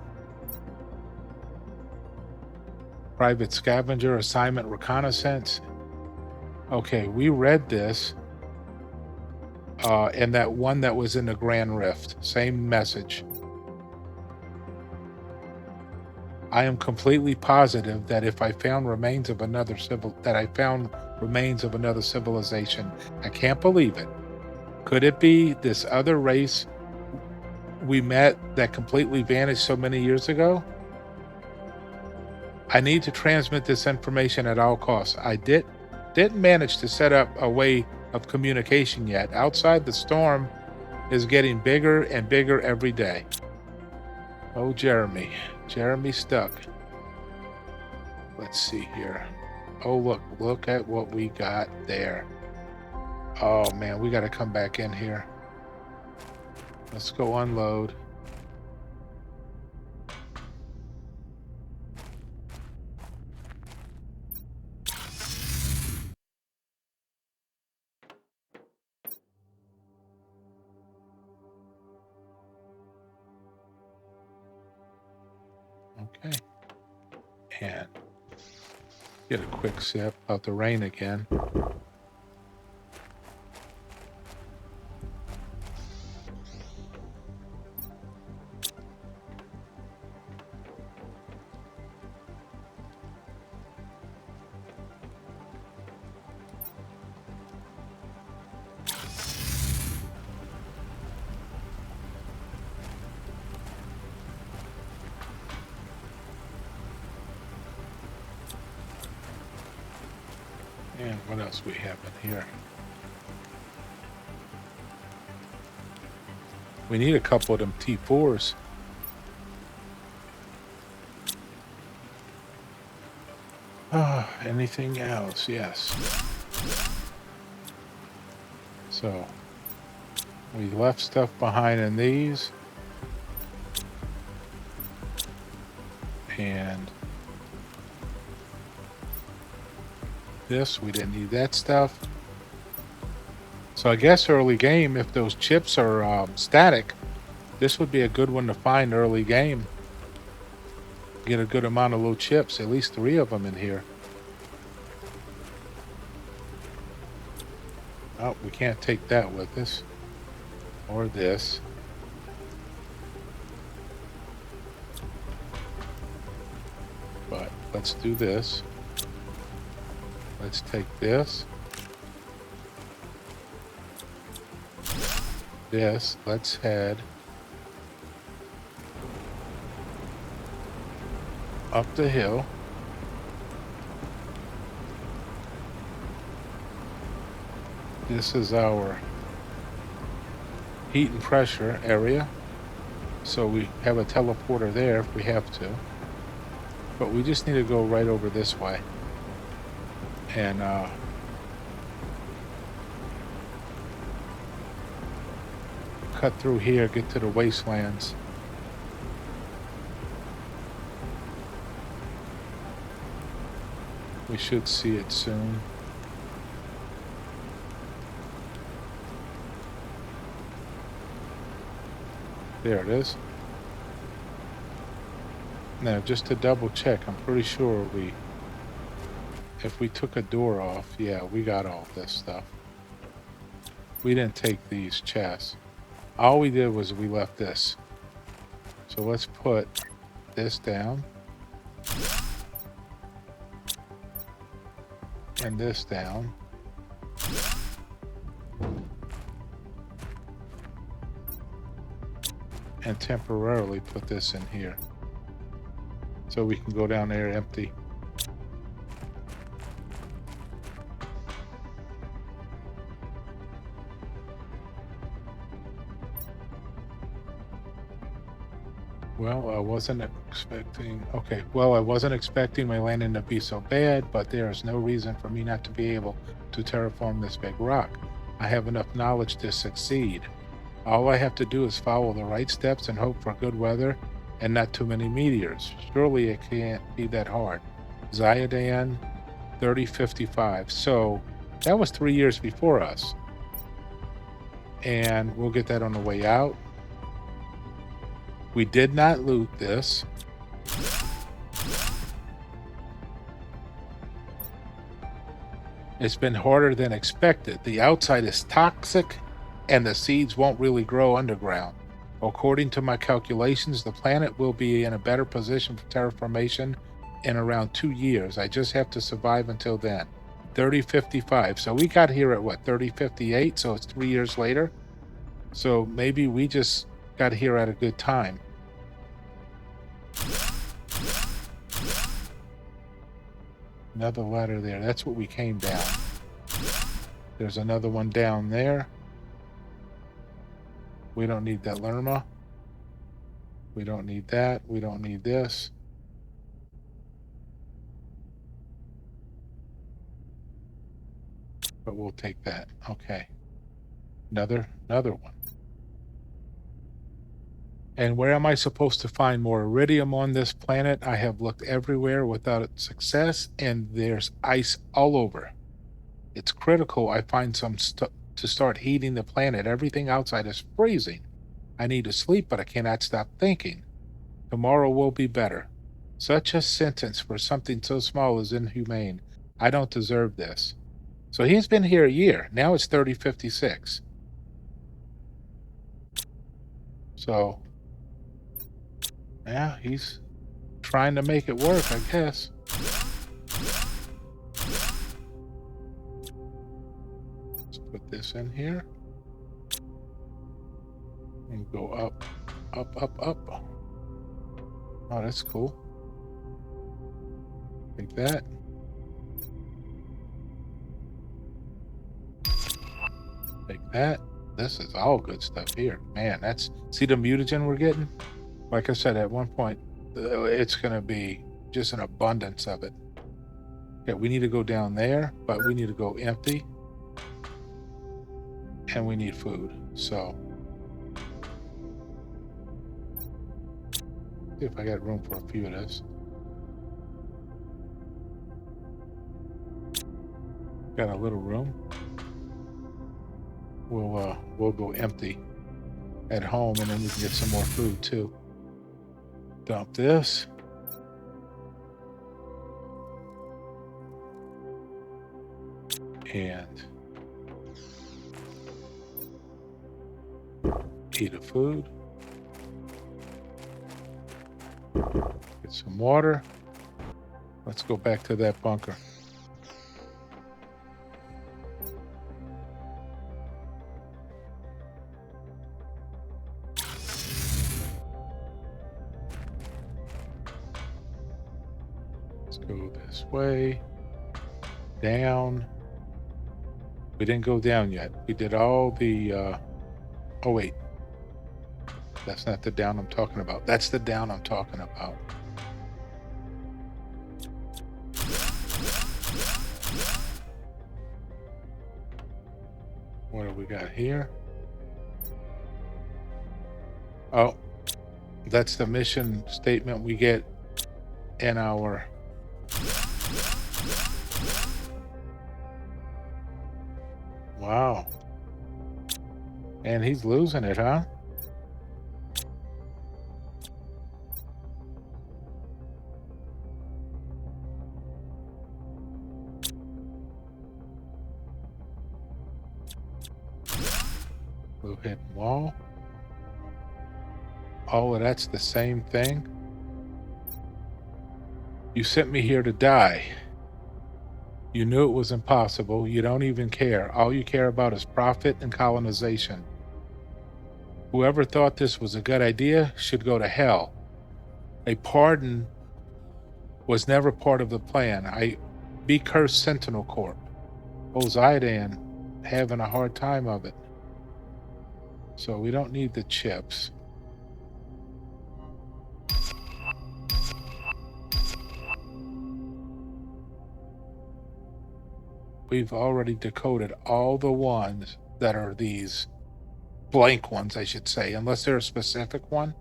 private scavenger assignment reconnaissance. Okay, we read this. And that one that was in the Grand Rift. Same message. I am completely positive that if I found remains of another civilization. I can't believe it. Could it be this other race we met that completely vanished so many years ago? I need to transmit this information at all costs. I didn't manage to set up a way of communication yet. Outside, the storm is getting bigger and bigger every day. Oh, Jeremy. Jeremy's stuck. Let's see here. Oh, look at what we got there. Oh, man, we got to come back in here. Let's go unload. Get a quick sip out the rain again. And what else we have in here? We need a couple of them T4s. Anything else? Yes. So we left stuff behind in these. And this, we didn't need that stuff. So I guess early game, if those chips are static, this would be a good one to find early game. Get a good amount of little chips, at least 3 of them in here. Oh, we can't take that with us. Or this. But let's do this. Let's take this. This. Let's head up the hill. This is our heat and pressure area. So we have a teleporter there if we have to. But we just need to go right over this way. And cut through here, get to the wastelands. We should see it soon. There it is. Now, just to double check, I'm pretty sure if we took a door off, yeah, we got all this stuff. We didn't take these chests. All we did was we left this. So let's put this down. And this down. And temporarily put this in here. So we can go down there empty. Well, I wasn't expecting... Okay, well, I wasn't expecting my landing to be so bad, but there is no reason for me not to be able to terraform this big rock. I have enough knowledge to succeed. All I have to do is follow the right steps and hope for good weather and not too many meteors. Surely it can't be that hard. Ziodan 3055. So that was 3 years before us. And we'll get that on the way out. We did not loot this. It's been harder than expected. The outside is toxic and the seeds won't really grow underground. According to my calculations, the planet will be in a better position for terraformation in around 2 years. I just have to survive until then. 3055. So we got here at what, 3058? So it's 3 years later. So maybe we just got here at a good time. Another ladder there. That's what we came down. There's another one down there. We don't need that Lerma. We don't need that. We don't need this. But we'll take that. Okay. Another one. And where am I supposed to find more iridium on this planet? I have looked everywhere without success, and there's ice all over. It's critical I find some to start heating the planet. Everything outside is freezing. I need to sleep, but I cannot stop thinking. Tomorrow will be better. Such a sentence for something so small is inhumane. I don't deserve this. So he's been here a year. Now it's 3056. So, yeah, he's trying to make it work, I guess. Let's put this in here. And go up, up, up, up. Oh, that's cool. Like that. Like that. This is all good stuff here. Man, that's... See the mutagen we're getting? Like I said, at one point, it's going to be just an abundance of it. Okay, we need to go down there, but we need to go empty. And we need food. So, see if I got room for a few of this. Got a little room. We'll go empty at home, and then we can get some more food too. Dump this. And eat a food. Get some water. Let's go back to that bunker. Go this way, down. We didn't go down yet. We did all the, oh wait, that's not the down I'm talking about. That's the down I'm talking about. What do we got here? Oh, that's the mission statement we get in our... Wow. And he's losing it, huh? Blue hidden wall. Oh, that's the same thing. You sent me here to die. You knew it was impossible. You don't even care. All you care about is profit and colonization. Whoever thought this was a good idea should go to hell. A pardon was never part of the plan. Be cursed, Sentinel Corp. Oh, Zidane having a hard time of it. So we don't need the chips. We've already decoded all the ones that are these blank ones, I should say, unless they're a specific one.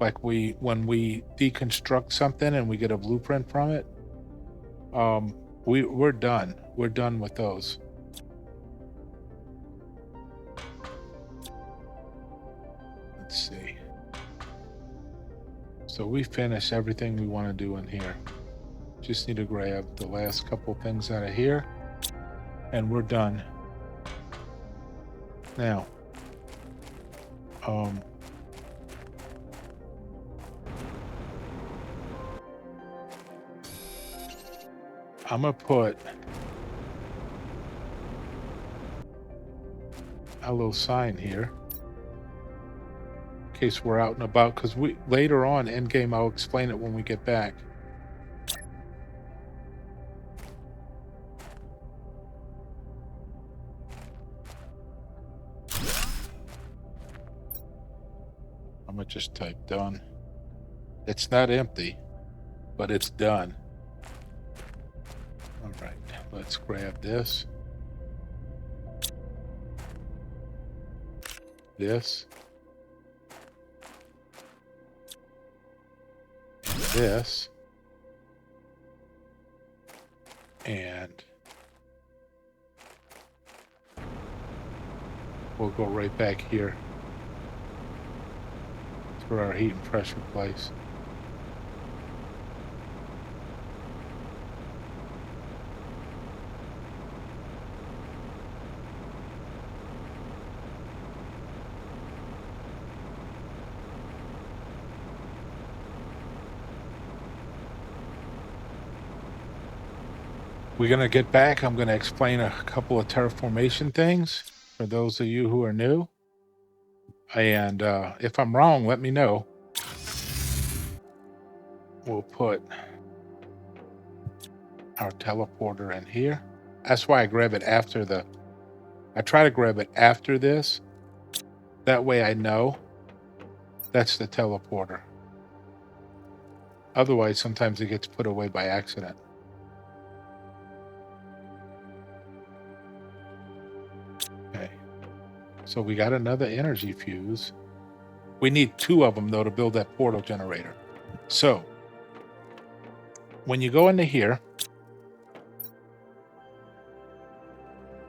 Like when we deconstruct something and we get a blueprint from it, we're done. We're done with those. Let's see. So we finished everything we want to do in here. Just need to grab the last couple things out of here, and we're done. Now, I'm gonna put a little sign here in case we're out and about, because later on in game I'll explain it when we get back. I'm gonna just type done. It's not empty, but it's done. All right, let's grab this. This. And this. And we'll go right back here for our heat and pressure place. We're going to get back. I'm going to explain a couple of terraformation things for those of you who are new. And if I'm wrong, let me know. We'll put our teleporter in here. That's why I grab it after I try to grab it after this. That way I know that's the teleporter. Otherwise, sometimes it gets put away by accident. Okay. So we got another energy fuse. We need 2 of them, though, to build that portal generator. So when you go into here,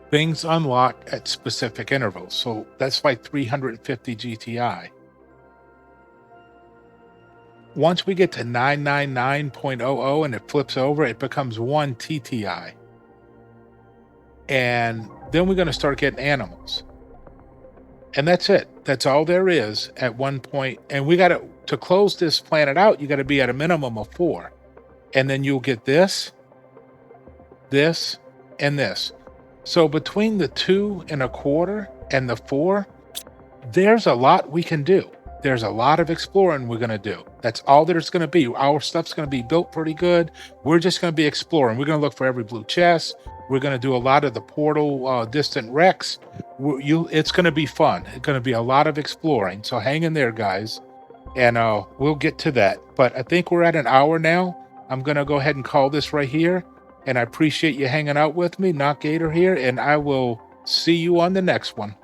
things unlock at specific intervals. So that's like 350 GTI. Once we get to 999.00 and it flips over, it becomes 1 TTI. And then we're going to start getting animals. And that's it. That's all there is at one point. And we got to close this planet out, you got to be at a minimum of 4. And then you'll get this, this, and this. So between the 2 1/4 and the 4, there's a lot we can do. There's a lot of exploring we're going to do. That's all there's going to be. Our stuff's going to be built pretty good. We're just going to be exploring. We're going to look for every blue chest. We're going to do a lot of the portal distant wrecks. It's going to be fun. It's going to be a lot of exploring. So hang in there, guys. And we'll get to that. But I think we're at an hour now. I'm going to go ahead and call this right here. And I appreciate you hanging out with me. Knock Gator here. And I will see you on the next one.